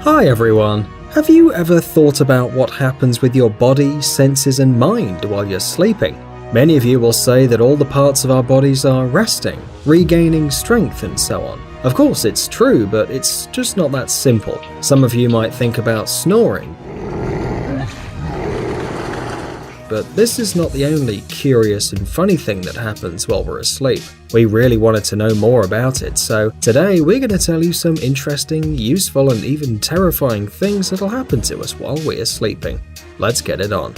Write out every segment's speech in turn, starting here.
Hi everyone! Have you ever thought about what happens with your body, senses and mind while you're sleeping? Many of you will say that all the parts of our bodies are resting, regaining strength and so on. Of course it's true, but it's just not that simple. Some of you might think about snoring. But this is not the only curious and funny thing that happens while we're asleep. We really wanted to know more about it, so today we're going to tell you some interesting, useful and even terrifying things that'll happen to us while we're sleeping. Let's get it on.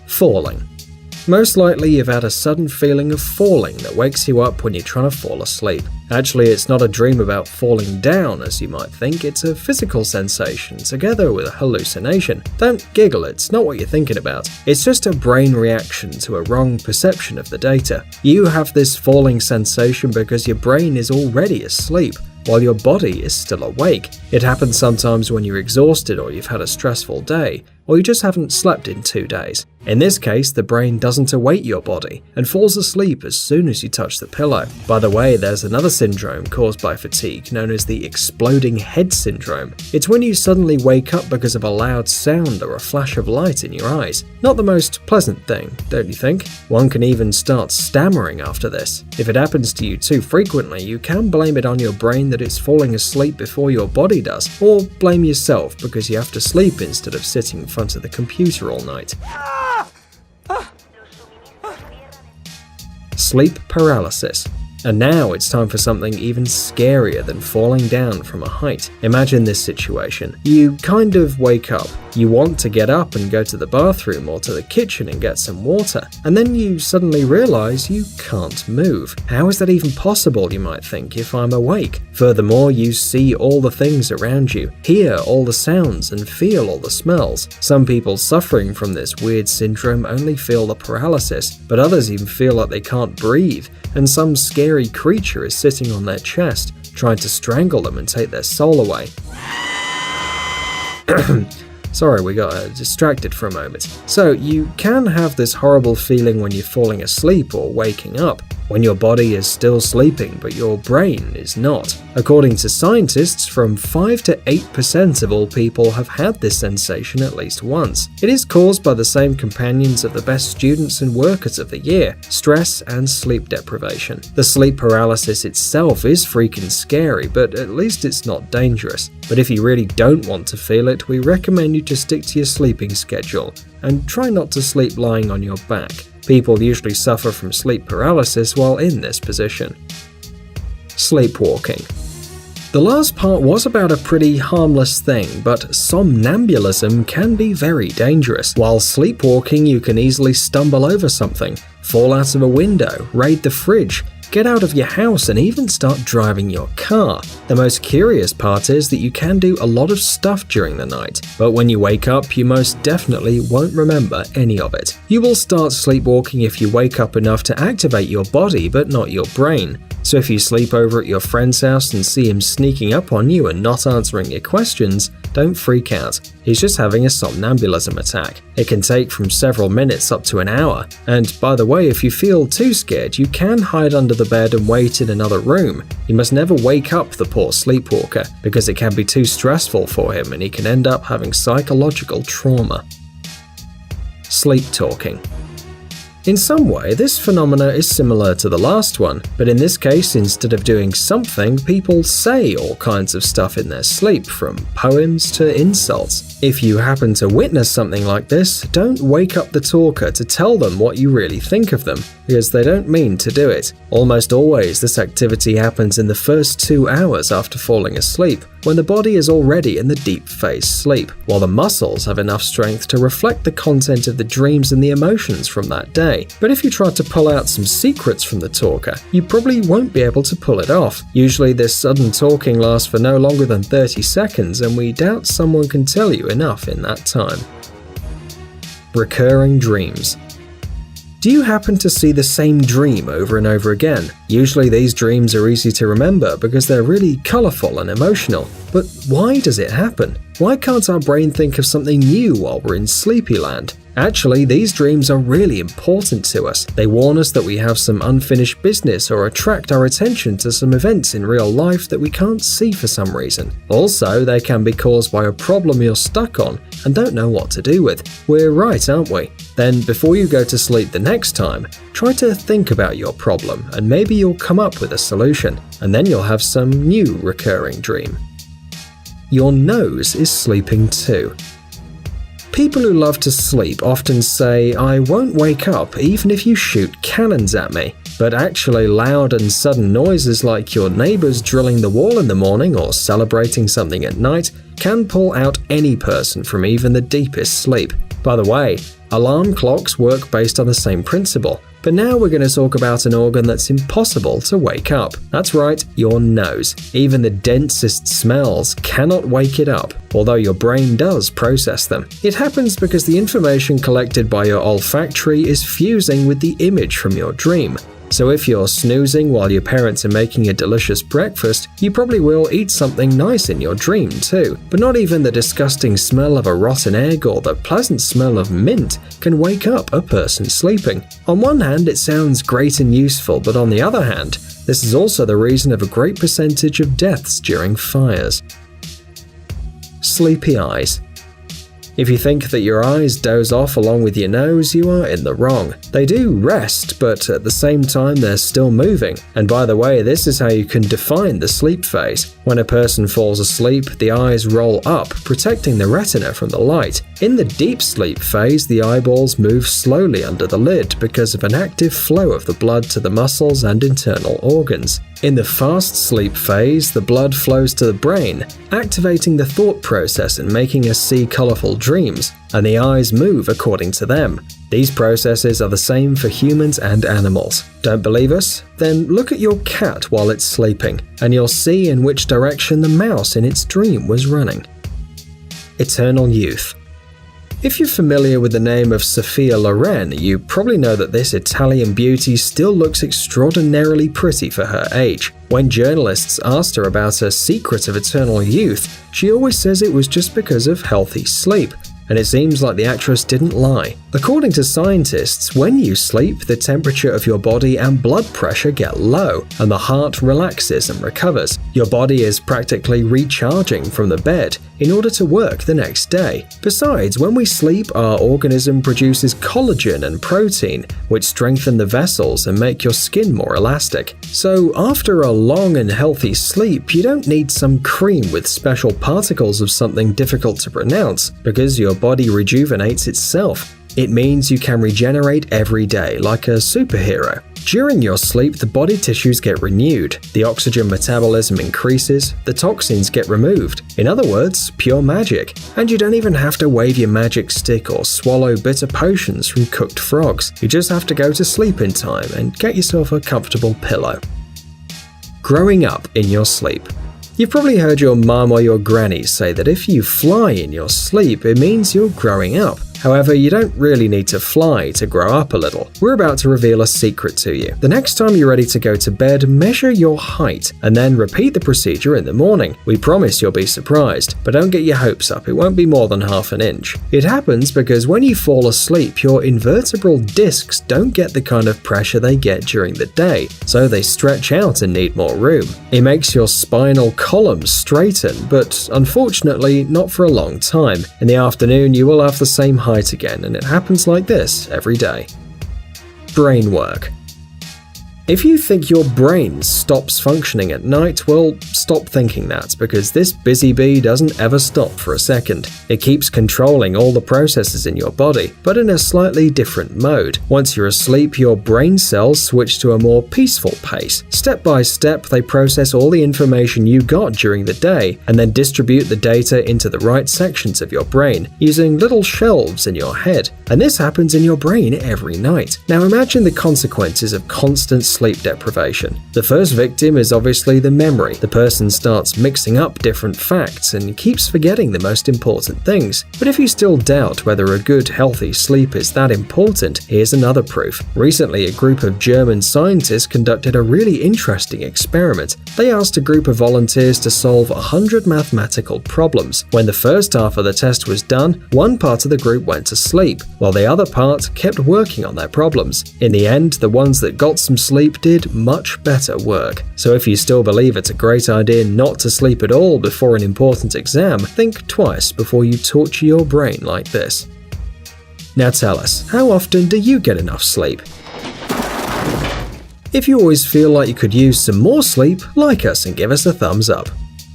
Falling. Most likely you've had a sudden feeling of falling that wakes you up when you're trying to fall asleep. Actually, it's not a dream about falling down as you might think, it's a physical sensation together with a hallucination. Don't giggle, it's not what you're thinking about. It's just a brain reaction to a wrong perception of the data. You have this falling sensation because your brain is already asleep, while your body is still awake. It happens sometimes when you're exhausted or you've had a stressful day, or you just haven't slept in 2 days. In this case, the brain doesn't awake your body and falls asleep as soon as you touch the pillow. By the way, there's another syndrome caused by fatigue known as the exploding head syndrome. It's when you suddenly wake up because of a loud sound or a flash of light in your eyes. Not the most pleasant thing, don't you think? One can even start stammering after this. If it happens to you too frequently, you can blame it on your brain that it's falling asleep before your body does, or blame yourself because you have to sleep instead of sitting in front of the computer all night. Sleep paralysis. And now it's time for something even scarier than falling down from a height. Imagine this situation. You kind of wake up. You want to get up and go to the bathroom or to the kitchen and get some water. And then you suddenly realize you can't move. How is that even possible, you might think, if I'm awake? Furthermore, you see all the things around you, hear all the sounds and feel all the smells. Some people suffering from this weird syndrome only feel the paralysis, but others even feel like they can't breathe, and some scary creature is sitting on their chest, trying to strangle them and take their soul away. Sorry, we got distracted for a moment. So, you can have this horrible feeling when you're falling asleep or waking up, when your body is still sleeping but your brain is not. According to scientists, from 5 to 8% of all people have had this sensation at least once. It is caused by the same companions of the best students and workers of the year, stress and sleep deprivation. The sleep paralysis itself is freaking scary, but at least it's not dangerous. But if you really don't want to feel it, we recommend you to stick to your sleeping schedule and try not to sleep lying on your back. People usually suffer from sleep paralysis while in this position. Sleepwalking. The last part was about a pretty harmless thing, but somnambulism can be very dangerous. While sleepwalking, you can easily stumble over something, fall out of a window, raid the fridge, get out of your house and even start driving your car. The most curious part is that you can do a lot of stuff during the night, but when you wake up, you most definitely won't remember any of it. You will start sleepwalking if you wake up enough to activate your body but not your brain. So if you sleep over at your friend's house and see him sneaking up on you and not answering your questions, don't freak out. He's just having a somnambulism attack. It can take from several minutes up to an hour. And by the way, if you feel too scared, you can hide under the bed and wait in another room. You must never wake up the poor sleepwalker, because it can be too stressful for him and he can end up having psychological trauma. Sleep talking. In some way, this phenomena is similar to the last one, but in this case, instead of doing something, people say all kinds of stuff in their sleep, from poems to insults. If you happen to witness something like this, don't wake up the talker to tell them what you really think of them, because they don't mean to do it. Almost always, this activity happens in the first 2 hours after falling asleep, when the body is already in the deep phase sleep, while the muscles have enough strength to reflect the content of the dreams and the emotions from that day. But if you try to pull out some secrets from the talker, you probably won't be able to pull it off. Usually this sudden talking lasts for no longer than 30 seconds, and we doubt someone can tell you enough in that time. Recurring dreams. Do you happen to see the same dream over and over again? Usually these dreams are easy to remember because they're really colorful and emotional. But why does it happen? Why can't our brain think of something new while we're in sleepy land? Actually, these dreams are really important to us. They warn us that we have some unfinished business or attract our attention to some events in real life that we can't see for some reason. Also, they can be caused by a problem you're stuck on and don't know what to do with. We're right, aren't we? Then, before you go to sleep the next time, try to think about your problem and maybe you'll come up with a solution, and then you'll have some new recurring dream. Your nose is sleeping too. People who love to sleep often say, "I won't wake up even if you shoot cannons at me." But actually, loud and sudden noises like your neighbors drilling the wall in the morning or celebrating something at night can pull out any person from even the deepest sleep. By the way, alarm clocks work based on the same principle. But now we're going to talk about an organ that's impossible to wake up. That's right, your nose. Even the densest smells cannot wake it up, although your brain does process them. It happens because the information collected by your olfactory is fusing with the image from your dream. So if you're snoozing while your parents are making a delicious breakfast, you probably will eat something nice in your dream too. But not even the disgusting smell of a rotten egg or the pleasant smell of mint can wake up a person sleeping. On one hand, it sounds great and useful, but on the other hand, this is also the reason of a great percentage of deaths during fires. Sleepy eyes. If you think that your eyes doze off along with your nose, you are in the wrong. They do rest, but at the same time they're still moving. And by the way, this is how you can define the sleep phase. When a person falls asleep, the eyes roll up, protecting the retina from the light. In the deep sleep phase, the eyeballs move slowly under the lid because of an active flow of the blood to the muscles and internal organs. In the fast sleep phase, the blood flows to the brain, activating the thought process and making us see colorful dreams, and the eyes move according to them. These processes are the same for humans and animals. Don't believe us? Then look at your cat while it's sleeping, and you'll see in which direction the mouse in its dream was running. Eternal youth. If you're familiar with the name of Sophia Loren, you probably know that this Italian beauty still looks extraordinarily pretty for her age. When journalists asked her about her secret of eternal youth, she always says it was just because of healthy sleep. And it seems like the actress didn't lie. According to scientists, when you sleep, the temperature of your body and blood pressure get low, and the heart relaxes and recovers. Your body is practically recharging from the bed in order to work the next day. Besides, when we sleep, our organism produces collagen and protein, which strengthen the vessels and make your skin more elastic. So after a long and healthy sleep, you don't need some cream with special particles of something difficult to pronounce, because your body rejuvenates itself. It means you can regenerate every day like a superhero. During your sleep, the body tissues get renewed, the oxygen metabolism increases, the toxins get removed. In other words, pure magic. And you don't even have to wave your magic stick or swallow bitter potions from cooked frogs. You just have to go to sleep in time and get yourself a comfortable pillow. Growing up in your sleep. You've probably heard your mum or your granny say that if you fly in your sleep, it means you're growing up. However, you don't really need to fly to grow up a little. We're about to reveal a secret to you. The next time you're ready to go to bed, measure your height and then repeat the procedure in the morning. We promise you'll be surprised, but don't get your hopes up, it won't be more than half an inch. It happens because when you fall asleep, your invertebral discs don't get the kind of pressure they get during the day, so they stretch out and need more room. It makes your spinal column straighten, but unfortunately not for a long time. In the afternoon, you will have the same height again, and it happens like this every day. Brain work. If you think your brain stops functioning at night, well, stop thinking that, because this busy bee doesn't ever stop for a second. It keeps controlling all the processes in your body, but in a slightly different mode. Once you're asleep, your brain cells switch to a more peaceful pace. Step by step, they process all the information you got during the day, and then distribute the data into the right sections of your brain, using little shelves in your head. And this happens in your brain every night. Now imagine the consequences of constant sleep deprivation. The first victim is obviously the memory. The person starts mixing up different facts and keeps forgetting the most important things. But if you still doubt whether a good, healthy sleep is that important, here's another proof. Recently, a group of German scientists conducted a really interesting experiment. They asked a group of volunteers to solve 100 mathematical problems. When the first half of the test was done, one part of the group went to sleep, while the other part kept working on their problems. In the end, the ones that got some sleep did much better work. So if you still believe it's a great idea not to sleep at all before an important exam, think twice before you torture your brain like this. Now tell us, how often do you get enough sleep? If you always feel like you could use some more sleep, like us and give us a thumbs up.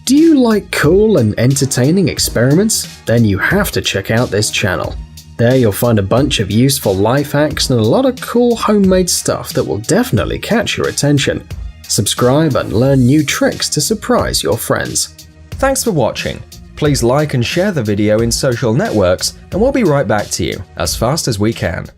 Do you like cool and entertaining experiments? Then you have to check out this channel. There you'll find a bunch of useful life hacks and a lot of cool homemade stuff that will definitely catch your attention. Subscribe and learn new tricks to surprise your friends. Thanks for watching. Please like and share the video in social networks, and we'll be right back to you as fast as we can.